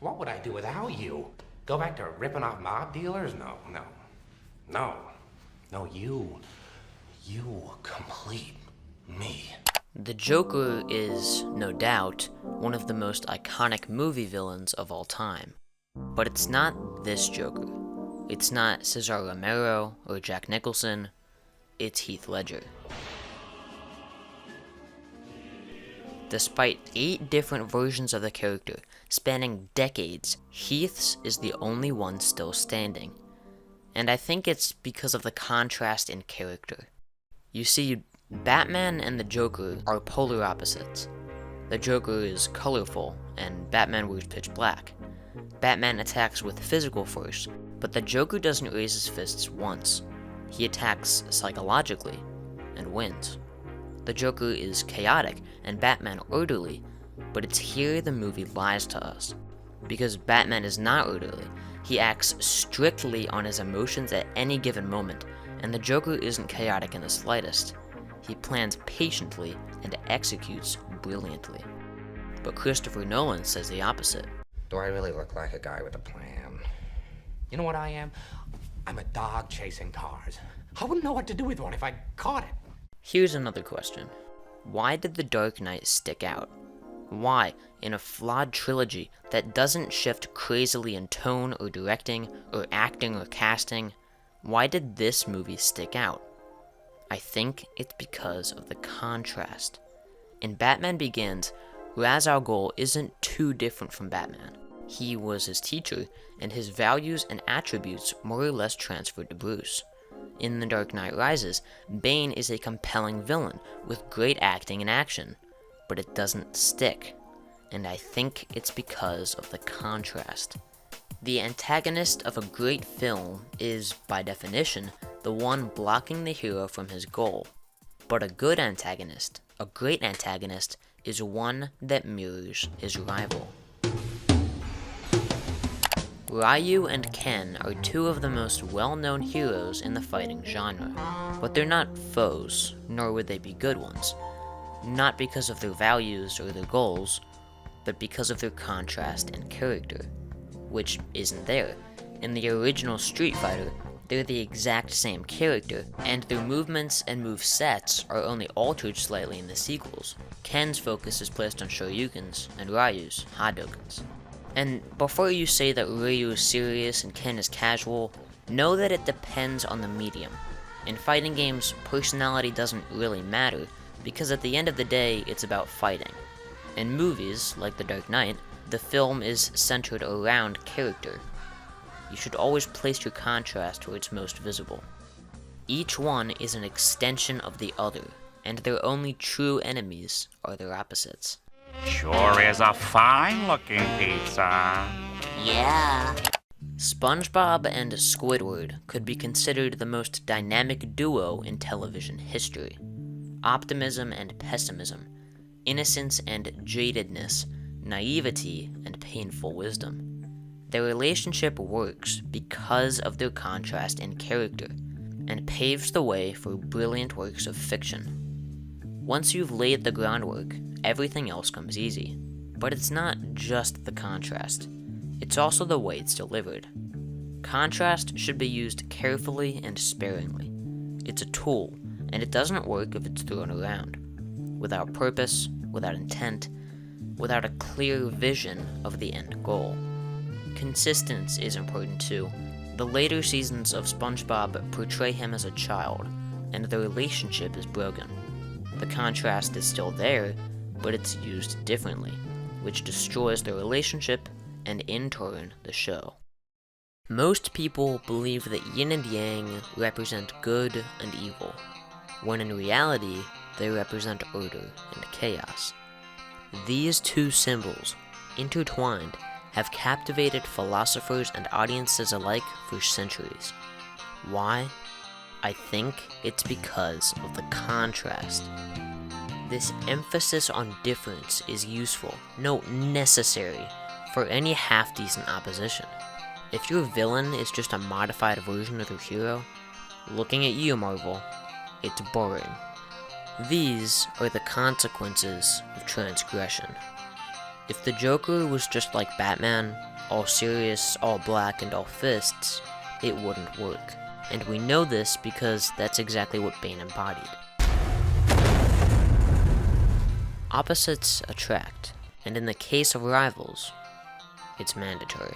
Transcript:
What would I do without you? Go back to ripping off mob dealers? No, you complete me. The Joker is, no doubt, one of the most iconic movie villains of all time. But it's not this Joker. It's not Cesar Romero or Jack Nicholson. It's Heath Ledger. Despite 8 different versions of the character spanning decades, Heath's is the only one still standing. And I think it's because of the contrast in character. You see, Batman and the Joker are polar opposites. The Joker is colorful, and Batman wears pitch black. Batman attacks with physical force, but the Joker doesn't raise his fists once. He attacks psychologically, and wins. The Joker is chaotic, and Batman orderly, but it's here the movie lies to us. Because Batman is not orderly, he acts strictly on his emotions at any given moment, and the Joker isn't chaotic in the slightest. He plans patiently and executes brilliantly. But Christopher Nolan says the opposite. Do I really look like a guy with a plan? You know what I am? I'm a dog chasing cars. I wouldn't know what to do with one if I caught it. Here's another question. Why did The Dark Knight stick out? Why, in a flawed trilogy that doesn't shift crazily in tone or directing or acting or casting, why did this movie stick out? I think it's because of the contrast. In Batman Begins, Ra's al Ghul isn't too different from Batman. He was his teacher, and his values and attributes more or less transferred to Bruce. In The Dark Knight Rises, Bane is a compelling villain with great acting and action, but it doesn't stick, and I think it's because of the contrast. The antagonist of a great film is, by definition, the one blocking the hero from his goal. But a good antagonist, a great antagonist, is one that mirrors his rival. Ryu and Ken are 2 of the most well-known heroes in the fighting genre, but they're not foes, nor would they be good ones. Not because of their values or their goals, but because of their contrast and character, which isn't there. In the original Street Fighter, they're the exact same character, and their movements and movesets are only altered slightly in the sequels. Ken's focus is placed on Shoryukens, and Ryu's Hadokens. And before you say that Ryu is serious and Ken is casual, know that it depends on the medium. In fighting games, personality doesn't really matter, because at the end of the day, it's about fighting. In movies, like The Dark Knight, the film is centered around character. You should always place your contrast where it's most visible. Each one is an extension of the other, and their only true enemies are their opposites. Sure is a fine-looking pizza. Yeah. SpongeBob and Squidward could be considered the most dynamic duo in television history. Optimism and pessimism, innocence and jadedness, naivety and painful wisdom. Their relationship works because of their contrast in character, and paves the way for brilliant works of fiction. Once you've laid the groundwork, everything else comes easy. But it's not just the contrast. It's also the way it's delivered. Contrast should be used carefully and sparingly. It's a tool, and it doesn't work if it's thrown around. Without purpose, without intent, without a clear vision of the end goal. Consistency is important too. The later seasons of SpongeBob portray him as a child, and the relationship is broken. The contrast is still there, but it's used differently, which destroys the relationship and in turn the show. Most people believe that yin and yang represent good and evil, when in reality they represent order and chaos. These 2 symbols, intertwined, have captivated philosophers and audiences alike for centuries. Why? I think it's because of the contrast. This emphasis on difference is useful, no, necessary, for any half-decent opposition. If your villain is just a modified version of your hero, looking at you, Marvel, it's boring. These are the consequences of transgression. If the Joker was just like Batman, all serious, all black, and all fists, it wouldn't work. And we know this because that's exactly what Bane embodied. Opposites attract, and in the case of rivals, it's mandatory.